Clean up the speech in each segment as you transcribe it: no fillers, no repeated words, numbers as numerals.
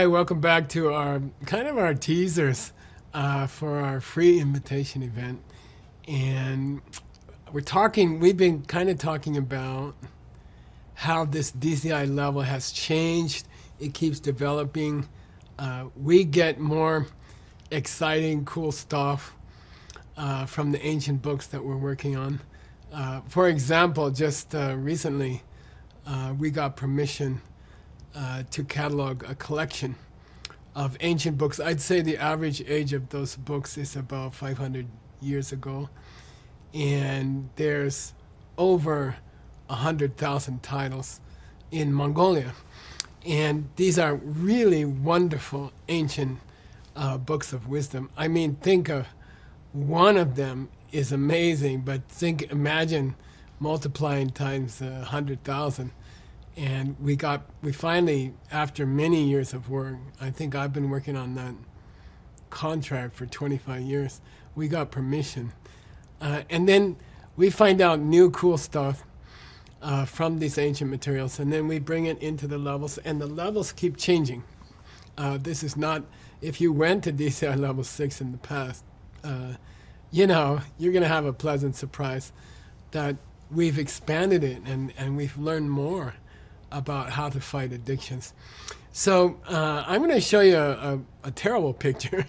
Hi, welcome back to our teasers for our free invitation event. And we've been kind of talking about how this DCI level has changed. It keeps developing. We get more exciting, cool stuff from the ancient books that we're working on. For example, just recently, we got permission to catalog a collection of ancient books. I'd say the average age of those books is about 500 years ago. And there's over 100,000 titles in Mongolia. And these are really wonderful ancient books of wisdom. I mean, think of one of them is amazing, but imagine multiplying times 100,000. And we finally, after many years of work, I think I've been working on that contract for 25 years, we got permission. And then we find out new cool stuff from these ancient materials, and then we bring it into the levels, and the levels keep changing. This is not, if you went to DCI level 6 in the past, you're going to have a pleasant surprise that we've expanded it and we've learned more about how to fight addictions. So I'm going to show you a terrible picture.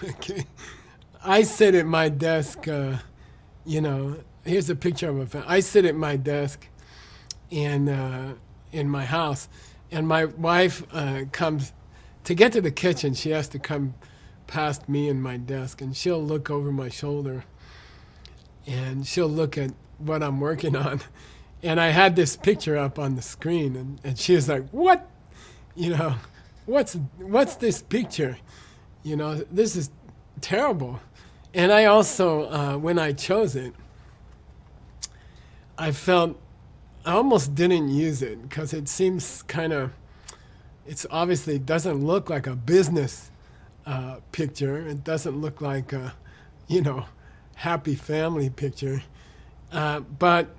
Okay, I sit at my desk. Here's a picture of I sit at my desk in my house, and my wife comes to get to the kitchen. She has to come past me and my desk, and she'll look over my shoulder, and she'll look at what I'm working on. And I had this picture up on the screen, and she was like, "What? What's this picture? This is terrible." And I also, when I chose it, I felt I almost didn't use it because it seems it's obviously doesn't look like a business picture. It doesn't look like a, happy family picture. But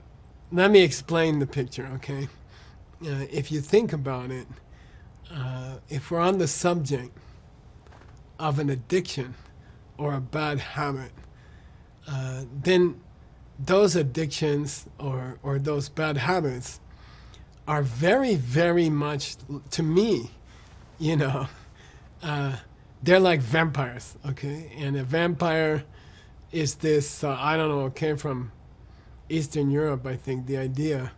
let me explain the picture, okay? If you think about it, if we're on the subject of an addiction or a bad habit, then those addictions or those bad habits are very, very much, to me, they're like vampires, okay? And a vampire is this, I don't know, it came from Eastern Europe, I think, the idea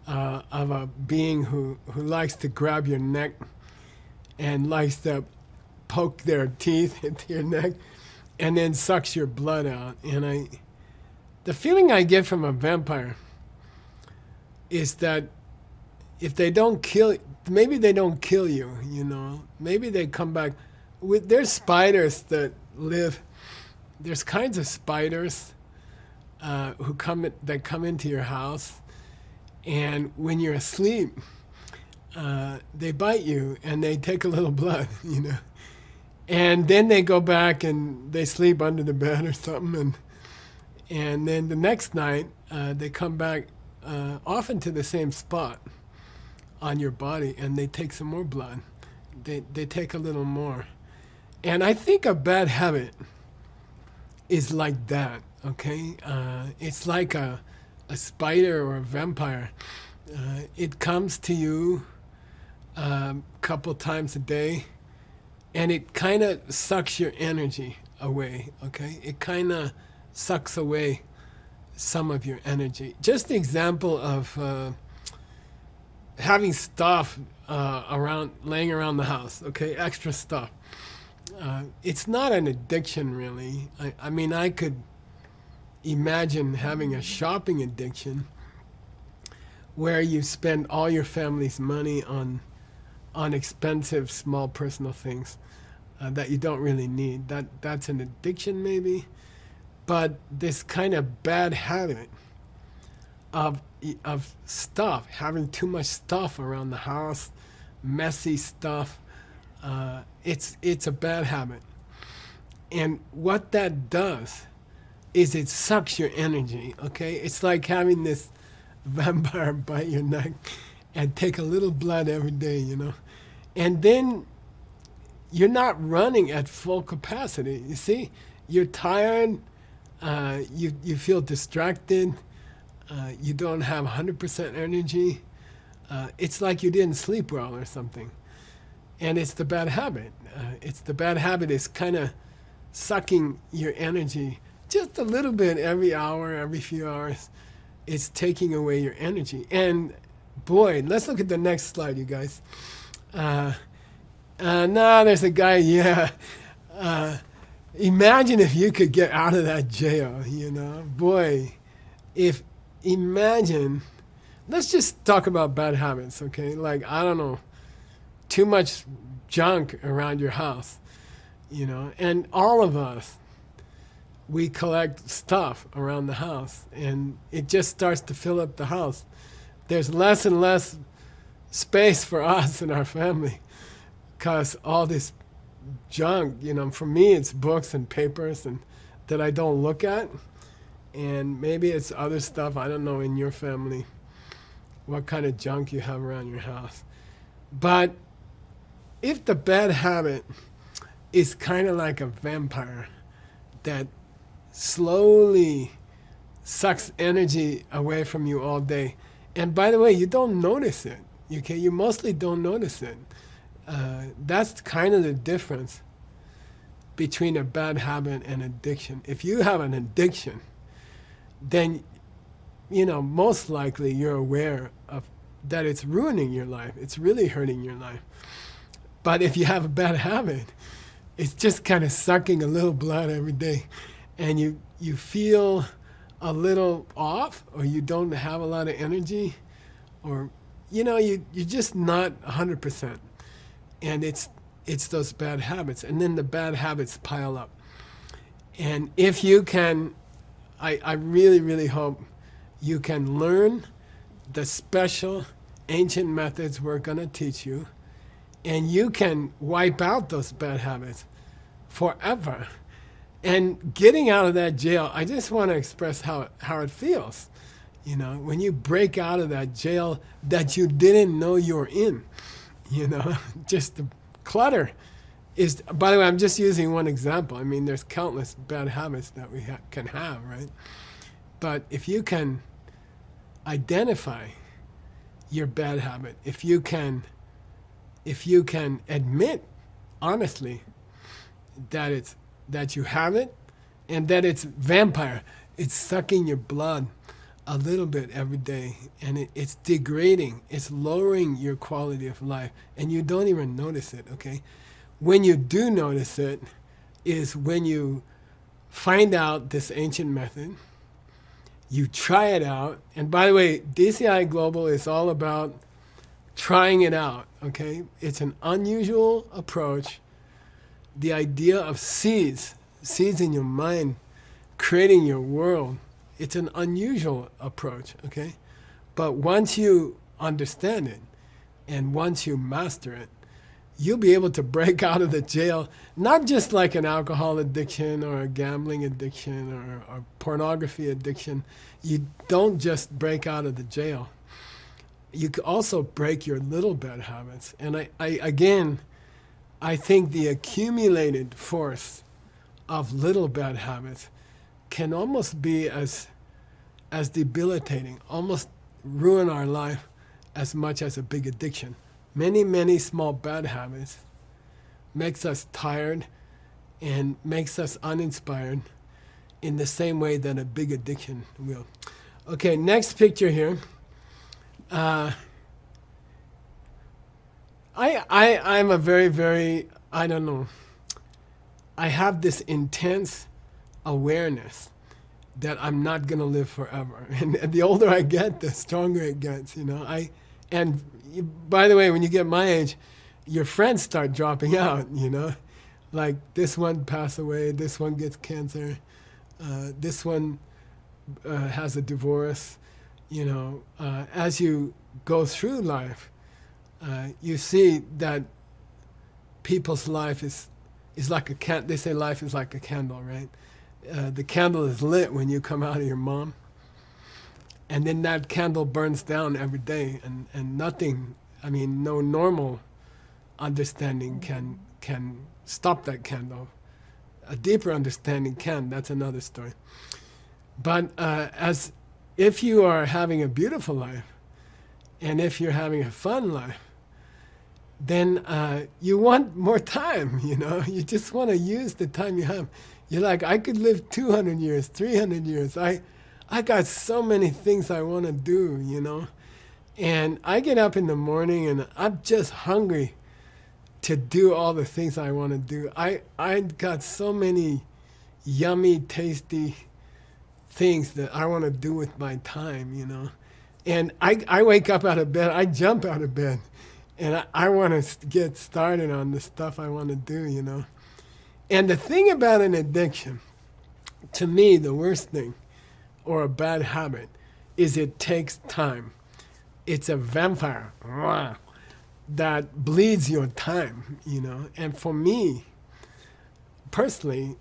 of a being who likes to grab your neck and likes to poke their teeth into your neck and then sucks your blood out. And the feeling I get from a vampire is that if they don't kill, maybe they don't kill you, maybe they come back. There's spiders that live, there's kinds of spiders that come into your house, and when you're asleep, they bite you and they take a little blood, and then they go back and they sleep under the bed or something, and then the next night they come back often to the same spot on your body, and they take some more blood. They take a little more, and I think a bad habit is like that. Okay, it's like a spider or a vampire. It comes to you a couple times a day, and it kind of sucks your energy away. Okay, it kind of sucks away some of your energy. Just the example of having stuff laying around the house. Okay, extra stuff. It's not an addiction, really. I mean, I could imagine having a shopping addiction where you spend all your family's money on expensive small personal things that you don't really need. That's an addiction, maybe. But this kind of bad habit of stuff, having too much stuff around the house, messy stuff, it's a bad habit. And what that does is it sucks your energy, okay? It's like having this vampire bite your neck and take a little blood every day, And then you're not running at full capacity. You see, you're tired, you feel distracted, you don't have 100% energy. It's like you didn't sleep well or something. And it's the bad habit. It's the bad habit is kind of sucking your energy just a little bit every hour, every few hours. It's taking away your energy. And boy, let's look at the next slide, you guys. There's a guy, yeah. Imagine if you could get out of that jail, you know. Boy, imagine, let's just talk about bad habits, okay? Like, I don't know, too much junk around your house, you know. And all of us, we collect stuff around the house, and it just starts to fill up the house. There's less and less space for us and our family because all this junk, you know, for me it's books and papers and that I don't look at, and maybe it's other stuff, I don't know, in your family, what kind of junk you have around your house. But if the bad habit is kind of like a vampire that slowly sucks energy away from you all day, and by the way, you don't notice it, okay? You mostly don't notice it. That's kind of the difference between a bad habit and addiction. If you have an addiction, then, you know, most likely you're aware of that it's ruining your life. It's really hurting your life. But if you have a bad habit, it's just kind of sucking a little blood every day, and you feel a little off, or you don't have a lot of energy, or, you know, you're just not 100%. And it's those bad habits. And then the bad habits pile up. And if you can, I really, really hope you can learn the special ancient methods we're going to teach you, and you can wipe out those bad habits forever. And getting out of that jail, I just want to express how it feels. You know, when you break out of that jail that you didn't know you were in, you know, just the clutter is, by the way, I'm just using one example. I mean, there's countless bad habits that we can have, right? But if you can identify your bad habit, if you can admit honestly that you have it, and that it's vampire, it's sucking your blood a little bit every day, and it's degrading, it's lowering your quality of life, and you don't even notice it, okay? When you do notice it is when you find out this ancient method, you try it out, and by the way, DCI Global is all about trying it out, okay? It's an unusual approach. The idea of seeds in your mind, creating your world, it's an unusual approach, okay? But once you understand it, and once you master it, you'll be able to break out of the jail, not just like an alcohol addiction or a gambling addiction or pornography addiction. You don't just break out of the jail. You can also break your little bad habits. And I think the accumulated force of little bad habits can almost be as debilitating, almost ruin our life as much as a big addiction. Many small bad habits makes us tired and makes us uninspired in the same way that a big addiction will. Okay, next picture here. I'm a very, I don't know, I have this intense awareness that I'm not going to live forever. And the older I get, the stronger it gets, you know. By the way, when you get my age, your friends start dropping out, you know. Like this one passed away, this one gets cancer, this one has a divorce, you know. As you go through life, you see that people's life is like a candle. They say life is like a candle, right? The candle is lit when you come out of your mom, and then that candle burns down every day, and nothing, I mean, no normal understanding can can stop that candle. A deeper understanding can. That's another story. But as if you are having a beautiful life, and if you're having a fun life, then you want more time, you know. You just want to use the time you have. You're like, I could live 200 years, 300 years. I got so many things I want to do, you know. And I get up in the morning and I'm just hungry to do all the things I want to do. I got so many yummy, tasty things that I want to do with my time, you know. And I wake up out of bed, I jump out of bed, and I want to get started on the stuff I want to do, you know. And the thing about an addiction, to me, the worst thing, or a bad habit, is it takes time. It's a vampire that bleeds your time, you know. And for me, personally,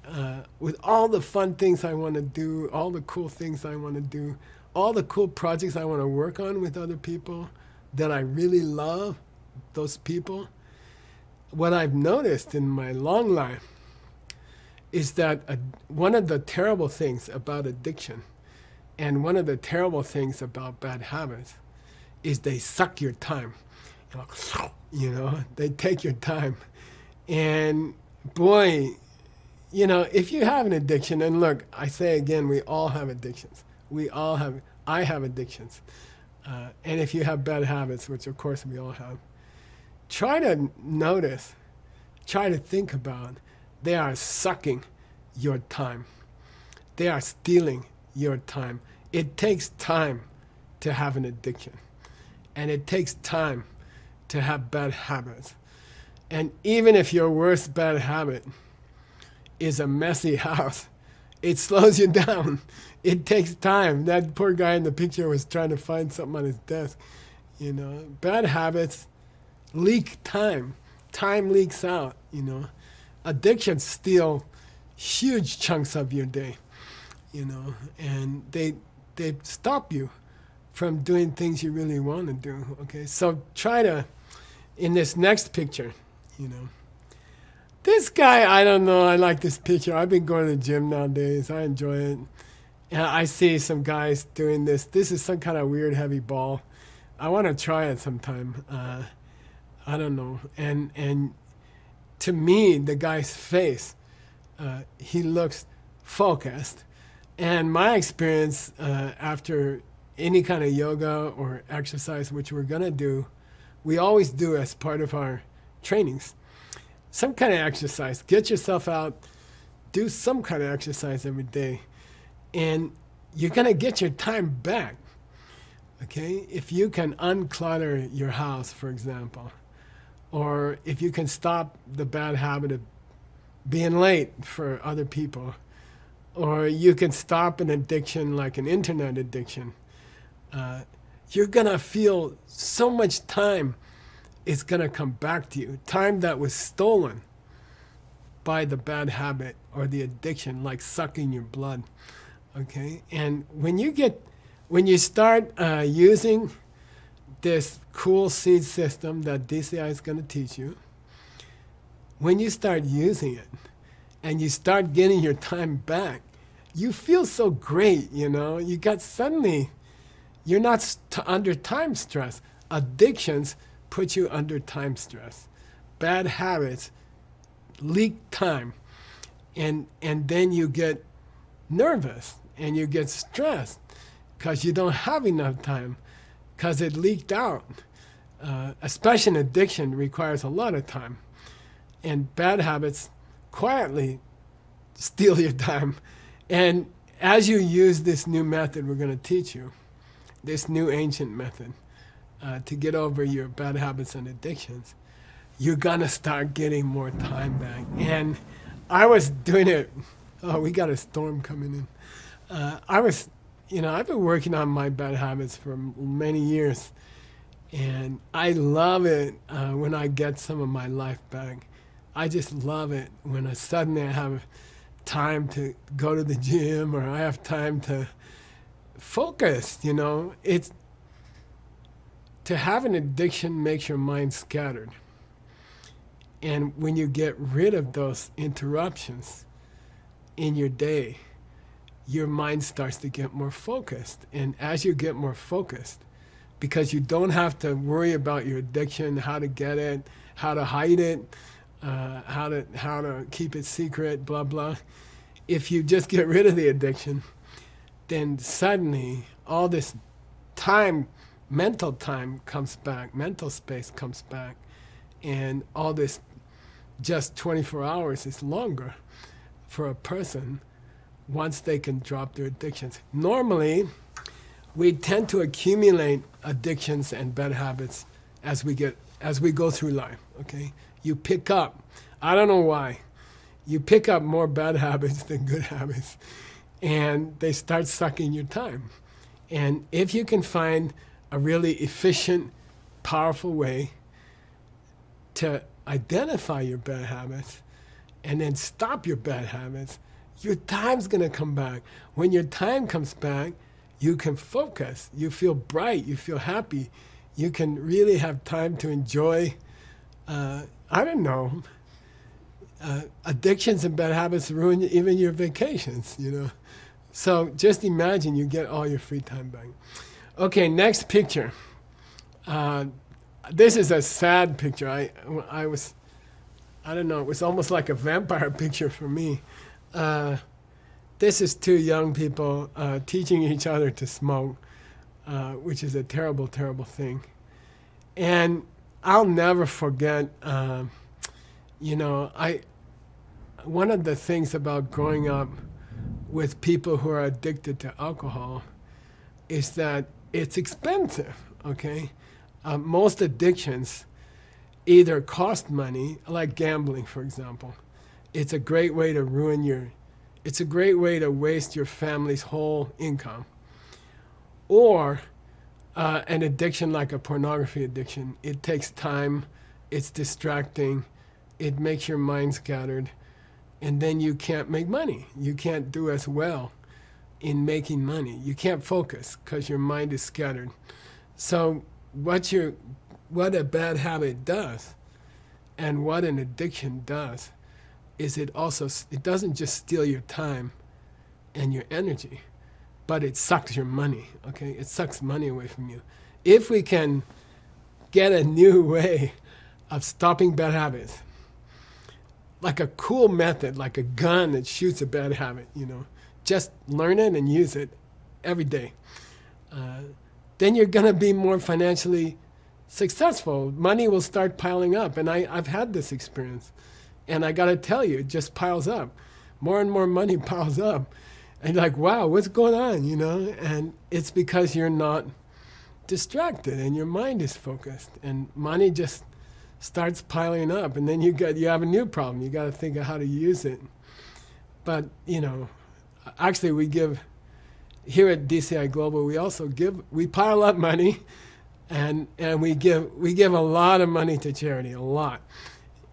with all the fun things I want to do, all the cool things I want to do, all the cool projects I want to work on with other people that I really love, those people, what I've noticed in my long life is that one of the terrible things about addiction and one of the terrible things about bad habits is they suck your time. You know, they take your time. And boy, you know, if you have an addiction, and look, I say again, we all have addictions. I have addictions. And if you have bad habits, which of course we all have, try to notice, try to think about, they are sucking your time. They are stealing your time. It takes time to have an addiction. And it takes time to have bad habits. And even if your worst bad habit is a messy house, it slows you down. It takes time. That poor guy in the picture was trying to find something on his desk. You know, bad habits leak time. Time leaks out, you know. Addictions steal huge chunks of your day, you know, and they stop you from doing things you really want to do, okay? So try to, in this next picture, you know, this guy, I don't know, I like this picture. I've been going to the gym nowadays. I enjoy it. And I see some guys doing this. This is some kind of weird heavy ball. I want to try it sometime. I don't know. And to me, the guy's face, he looks focused. And my experience after any kind of yoga or exercise, which we're going to do, we always do as part of our trainings, some kind of exercise. Get yourself out, do some kind of exercise every day, and you're going to get your time back, okay? If you can unclutter your house, for example, or if you can stop the bad habit of being late for other people, or you can stop an addiction like an internet addiction, you're going to feel so much time is going to come back to you. Time that was stolen by the bad habit or the addiction, like sucking your blood, okay? And when you start using this cool seed system that DCI is going to teach you, when you start using it and you start getting your time back, you feel so great, you know? You got suddenly, you're not under time stress. Addictions put you under time stress. Bad habits leak time. And then you get nervous and you get stressed because you don't have enough time because it leaked out. Especially an addiction requires a lot of time. And bad habits quietly steal your time. And as you use this new method we're going to teach you, this new ancient method, to get over your bad habits and addictions, you're going to start getting more time back. And I was doing it. Oh, we got a storm coming in. I've been working on my bad habits for many years. And I love it when I get some of my life back. I just love it when suddenly I have time to go to the gym, or I have time to focus, you know. To have an addiction makes your mind scattered. And when you get rid of those interruptions in your day, your mind starts to get more focused. And as you get more focused, because you don't have to worry about your addiction, how to get it, how to hide it, how to keep it secret, blah, blah. If you just get rid of the addiction, then suddenly all this time, mental time comes back, mental space comes back, and all this just 24 hours is longer for a person once they can drop their addictions. Normally, we tend to accumulate addictions and bad habits as we go through life, okay? You pick up, I don't know why, you pick up more bad habits than good habits, and they start sucking your time. And if you can find a really efficient, powerful way to identify your bad habits and then stop your bad habits, your time's gonna come back. When your time comes back, you can focus, you feel bright, you feel happy, you can really have time to enjoy, addictions and bad habits ruin even your vacations, you know. So just imagine you get all your free time back. Okay, next picture. This is a sad picture. I was, it was almost like a vampire picture for me. This is two young people teaching each other to smoke, which is a terrible, terrible thing. And I'll never forget, one of the things about growing up with people who are addicted to alcohol is that it's expensive, okay? Most addictions either cost money, like gambling, for example. It's a great way to it's a great way to waste your family's whole income. Or an addiction like a pornography addiction. It takes time, it's distracting, it makes your mind scattered, and then you can't make money. You can't do as well in making money. You can't focus because your mind is scattered. So what a bad habit does and what an addiction does is it doesn't just steal your time and your energy, but it sucks your money, okay? It sucks money away from you. If we can get a new way of stopping bad habits, like a cool method, like a gun that shoots a bad habit, just learn it and use it every day. Then you're gonna be more financially successful. Money will start piling up, and I've had this experience. And I gotta tell you, it just piles up. More and more money piles up. And you're like, wow, what's going on, And it's because you're not distracted and your mind is focused. And money just starts piling up, and then you have a new problem. You gotta think of how to use it. But, actually we give, here at DCI Global, we pile up money and we give a lot of money to charity, a lot.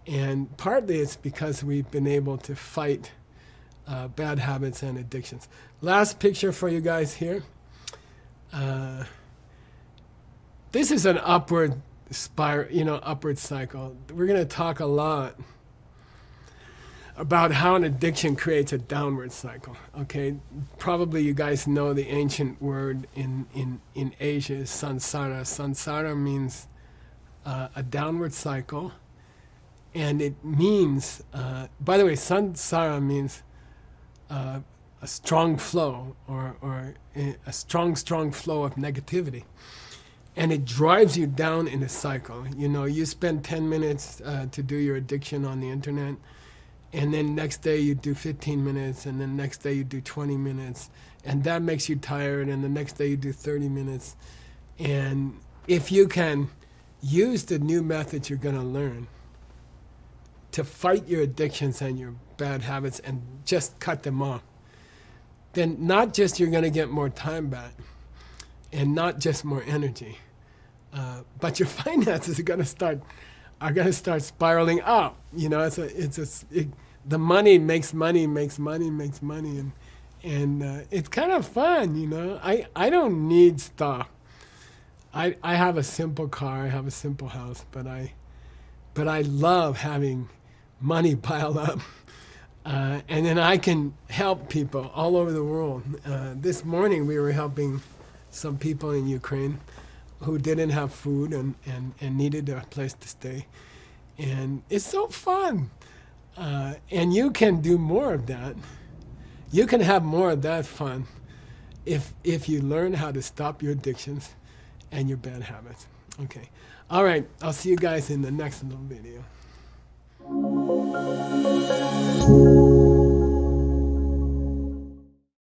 And partly it's because we've been able to fight bad habits and addictions. Last picture for you guys here. This is an upward spiral, upward cycle. We're going to talk a lot about how an addiction creates a downward cycle. Okay, probably you guys know the ancient word in Asia is samsara. Samsara means a downward cycle. And it means, by the way, samsara means a strong flow or a strong flow of negativity. And it drives you down in a cycle. You spend 10 minutes to do your addiction on the internet, and then next day you do 15 minutes, and then next day you do 20 minutes, and that makes you tired, and the next day you do 30 minutes. And if you can use the new methods you're gonna learn to fight your addictions and your bad habits and just cut them off, then not just you're going to get more time back and not just more energy, but your finances are going to start spiraling up. The money makes money, and it's kind of fun. I don't need stuff. I have a simple car, I have a simple house, but but I love having money pile up. And then I can help people all over the world. This morning we were helping some people in Ukraine who didn't have food and needed a place to stay. And it's so fun. And you can do more of that. You can have more of that fun if you learn how to stop your addictions and your bad habits. Okay. All right. I'll see you guys in the next little video.